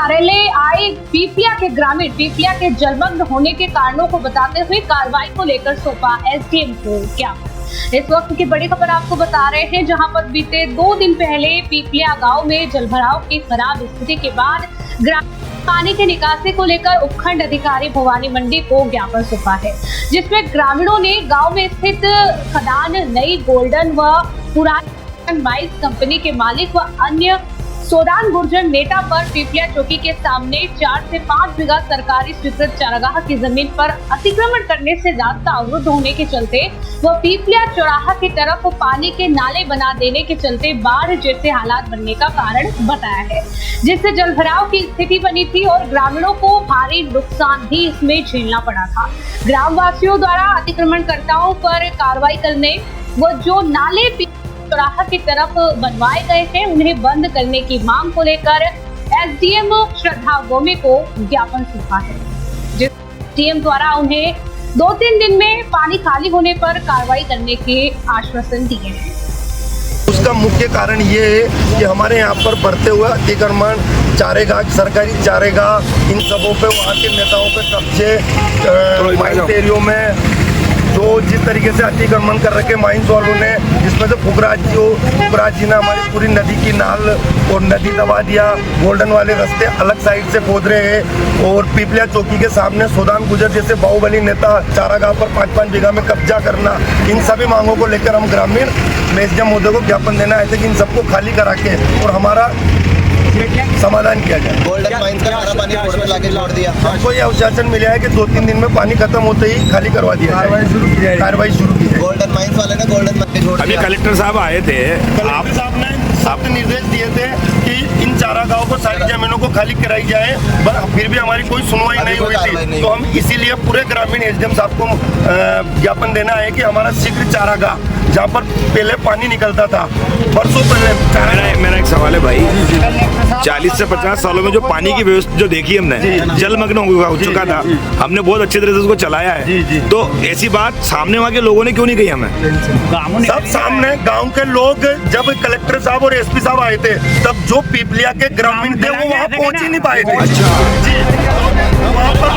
कार्यालय आए पीपलिया के ग्रामीण पीपलिया के जलमग्न होने के कारणों को बताते हुए कार्रवाई को लेकर सौंपा एसडीएम को ज्ञापन। इस वक्त की बड़ी खबर आपको बता रहे हैं, जहां पर बीते 2 दिन पहले पीपलिया गांव में जलभराव की खराब स्थिति के बाद पानी के निकासी को लेकर उपखंड अधिकारी भवानी मंडी को ज्ञापन सौंपा है, जिसमें ग्रामीणों ने गांव में स्थित खदान नई गोल्डन व पुरानी माइंस कंपनी के मालिक व अन्य सोदान गुर्जर नेता पर पीपलिया चौकी के सामने 4 से 5 बीघा सरकारी स्वीकृत चारागाह की जमीन पर अतिक्रमण करने से रास्ता अवरुद्ध होने के चलते व पीपलिया चौराहा की तरफ पानी के नाले बना देने के चलते बाढ़ जैसे हालात बनने का कारण बताया है, जिससे जलभराव की स्थिति बनी थी और ग्रामीणों को भारी नुकसान भी इसमें झेलना पड़ा था। ग्रामवासियों द्वारा अतिक्रमणकर्ताओं पर कार्रवाई करने व जो नाले चौराहा की तरफ बनवाए गए हैं उन्हें बंद करने की मांग को लेकर एसडीएम श्रद्धा गोमे को ज्ञापन सौंपा है, जिस एसडीएम द्वारा उन्हें 2-3 दिन में पानी खाली होने पर कार्रवाई करने के आश्वासन दिए हैं। उसका मुख्य कारण ये है कि हमारे यहाँ पर बढ़ते हुए अतिक्रमण, चारेगाह, सरकारी चारेगाह, इन सबों पे वहाँ के नेताओं पे कब्जे, माइंस एरियो में जो जिस तरीके से अतिक्रमण कर रखे माइंस वालों ने, जिसमें से फुकराज जी ने हमारी पूरी नदी की नाल और नदी दबा दिया। गोल्डन वाले रास्ते अलग साइड से खोद रहे हैं और पीपलिया चौकी के सामने सोदान गुजर जैसे बाहुबली नेता चारागाह पर 5-5 बीघा में कब्जा करना, इन सभी मांगों को लेकर हम ग्रामीण एसडीएम महोदय को ज्ञापन देना आए थे कि इन सबको खाली करा के और हमारा समाधान किया जाए। गोल्डन माइंस का सारा पानी रोड में लाके छोड़ दिया। हमको ये आश्वासन मिला है कि 2-3 दिन में पानी खत्म होते ही खाली करवा दिया, कार्रवाई शुरू की जाए। गोल्डन माइंस वाले ने गोल्डन माइंस छोड़ दिया। अभी कलेक्टर साहब आए थे, कलेक्टर साहब ने सख्त निर्देश दिए थे कि इन चारागाहों को, सारी जमीनों को खाली कराई जाए, पर फिर भी हमारी कोई सुनवाई नहीं हुई थी। तो हम इसीलिए पूरे ग्रामीण एसडीएम साहब को ज्ञापन देना है कि हमारा शीघ्र चारागाह, जहाँ पर पहले पानी निकलता था बरसों पहले। मेरा एक सवाल है भाई, 40 से 50 सालों में जो पानी की व्यवस्था जो देखी हमने, जलमग्न हो चुका था, हमने बहुत अच्छे तरह से उसको चलाया है, तो ऐसी बात सामने वहाँ के लोगों ने क्यों नहीं कही हमें? सब सामने गांव के लोग, जब कलेक्टर साहब और एसपी साहब आए थे, तब जो पीपलिया के ग्रामीण थे वो वहाँ पहुँच ही नहीं पाए थे। वहाँ पर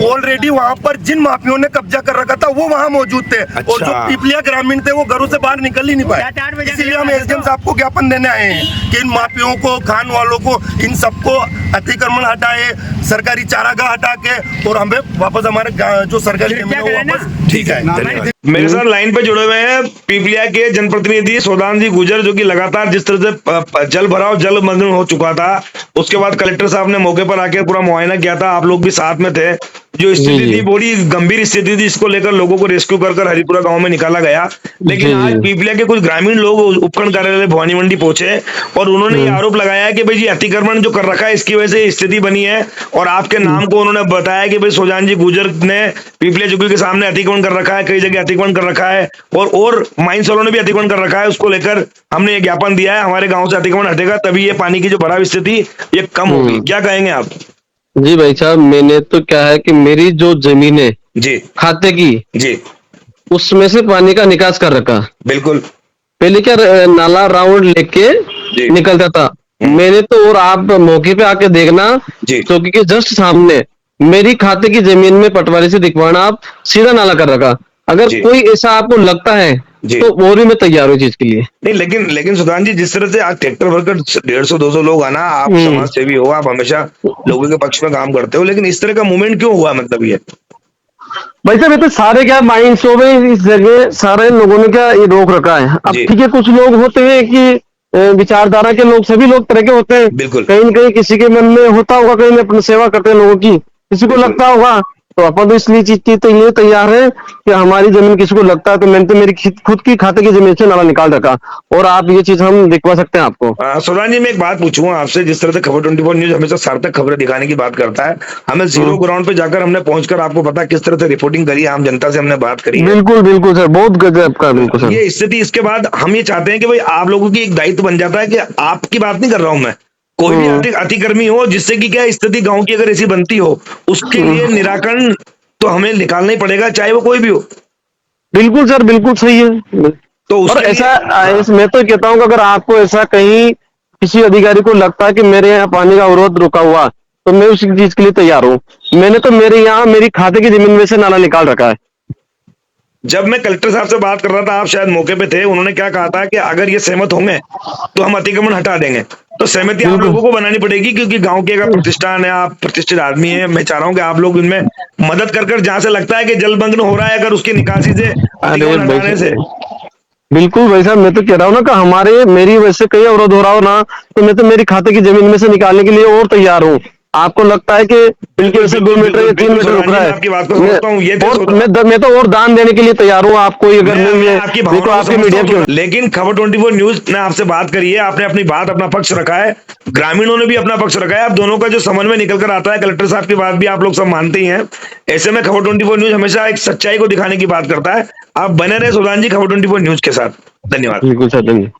ऑलरेडी वहाँ पर जिन माफियों ने कब्जा कर रखा था वो वहाँ मौजूद थे, और जो पीपलिया ग्रामीण थे वो घरों से बाहर निकल ही नहीं पाए। इसीलिए हम एसडीएम साहब को ज्ञापन देने आए हैं कि इन माफियों को, खान वालों को, इन सबको अतिक्रमण हटाए, सरकारी चारागाह हटा के, और हमें वापस हमारे जो सरकारी जमीन है वापस। ठीक है, धन्यवाद। मेरे साथ लाइन पे जुड़े हुए हैं पीपलिया के जनप्रतिनिधि सोदान जी गुजर, जो कि लगातार जिस तरह से जल भराव, जलमग्न हो चुका था, उसके बाद कलेक्टर साहब ने मौके पर आके पूरा मुआयना किया था, आप लोग भी साथ में थे। जो स्थिति थी बड़ी गंभीर स्थिति थी, इसको लेकर लोगों को रेस्क्यू कर हरिपुरा गांव में निकाला गया। लेकिन आज पीपलिया के कुछ ग्रामीण लोग उपखंड कार्यालय भवानी मंडी पहुंचे और उन्होंने ये आरोप लगाया कि भाई जी अतिक्रमण जो कर रखा है इसकी वजह से स्थिति बनी है, और आपके नाम को उन्होंने बताया कि भाई सोदान जी गुजर ने पीपलिया चौकी के सामने अतिक्रमण कर रखा है, कई जगह अतिक्रमण कर रखा है, और माइंस वालों ने भी अतिक्रमण कर रखा है। उसको लेकर हमने ये ज्ञापन दिया है, हमारे गाँव से अतिक्रमण हटेगा तभी ये पानी की जो भराव स्थिति ये कम होगी। क्या कहेंगे आप? जी भाई साहब, मैंने तो क्या है कि मेरी जो जमीन है जी खाते की जी, उसमें से पानी का निकास कर रखा। बिल्कुल, पहले क्या नाला राउंड लेके निकलता था, मैंने तो, और आप मौके पे आके देखना, चौकी के जस्ट सामने मेरी खाते की जमीन में पटवारी से दिखवाना, आप सीधा नाला कर रखा। अगर कोई ऐसा आपको लगता है तो वो भी मैं तैयार हूँ चीज के लिए। नहीं, लेकिन सुदान जी, जिस तरह से आज ट्रैक्टर वर्कर 150-200 लोग आना, आप समाज सेवी हो, आप हमेशा लोगों के पक्ष में काम करते हो, लेकिन इस तरह का मूवमेंट क्यों हुआ? मतलब ये भाई साहब, ये तो सारे क्या माइंड शो में इस जगह सारे लोगों ने क्या ये रोक रखा है। अब ठीक है, कुछ लोग होते हैं कि विचारधारा के लोग, सभी लोग तरह के होते हैं, कहीं न कहीं किसी के मन में होता होगा, कहीं में अपनी सेवा करते हैं लोगों की, किसी को लगता होगा, तो अपन तो इसलिए चीज के लिए तैयार है कि हमारी जमीन किसी को लगता है तो मैंने तो मेरी खुद की खाते की जमीन से नाला निकाल रखा, और आप ये चीज हम दिखवा सकते हैं आपको। सोदान जी, मैं एक बात पूछूंगा आपसे, जिस तरह से खबर 24 न्यूज हमेशा सार्थक खबरें दिखाने की बात करता है, हमें जीरो ग्राउंड पे जाकर हमने पहुंचकर आपको पता किस तरह से रिपोर्टिंग करी, आम जनता से हमने बात करी। बिल्कुल सर, बहुत गजब का। बिल्कुल सर, ये स्थिति, इसके बाद हम ये चाहते हैं कि भाई आप लोगों की एक दायित्व बन जाता है कि आपकी बात नहीं कर रहा हूं मैं, कोई भी अतिक्रमी हो, जिससे कि क्या स्थिति गाँव की अगर ऐसी बनती हो, उसके लिए निराकरण तो हमें निकालना ही पड़ेगा, चाहे वो कोई भी हो। बिल्कुल सर, बिल्कुल सही है। तो और ऐसा मैं तो कहता हूँ कि अगर आपको ऐसा कहीं किसी अधिकारी को लगता है कि मेरे यहाँ पानी का अवरोध रुका हुआ, तो मैं उस चीज के लिए तैयार हूँ। मैंने तो मेरे यहाँ मेरी खाते की जमीन में से नाला निकाल रखा है। जब मैं कलेक्टर साहब से बात कर रहा था, आप शायद मौके पे थे, उन्होंने क्या कहा था कि अगर ये सहमत होंगे तो हम अतिक्रमण हटा देंगे। तो सहमति आप लोगों को बनानी पड़ेगी, क्योंकि गांव के अगर प्रतिष्ठान है, आप प्रतिष्ठित आदमी है, मैं चाह रहा हूँ कि आप लोग इनमें मदद कर जहां से लगता है कि जलमग्न हो रहा है, अगर उसकी निकासी से अरे अतिक्रमण भाई हटाने से। बिल्कुल भाई साहब, मैं तो कह रहा हूँ ना कि हमारे मेरी वजह से कहीं अवरोध हो रहा हो ना, तो मैं तो मेरी खाते की जमीन में से निकालने के लिए और तैयार हूँ। आपको लगता है कि इनकी वजह से 2 मीटर या 3 मीटर रुक रहा है, आपकी बात को समझता हूँ, ये मैं तो और दान देने के लिए तैयार हूँ आपको, अगर आपकी देखो भावना आपके मीडिया क्यों। लेकिन खबर 24 न्यूज ने आपसे बात करी है, आपने अपनी बात, अपना पक्ष रखा है, ग्रामीणों ने भी अपना पक्ष रखा है। आप दोनों का जो समन्वय निकल कर आता है, कलेक्टर साहब की बात भी आप लोग सब मानते ही हैं। ऐसे में खबर 24 न्यूज हमेशा एक सच्चाई को दिखाने की बात करता है। आप बने रहे सुल्तान जी खबर 24 न्यूज के साथ। धन्यवाद। बिल्कुल सर, धन्यवाद।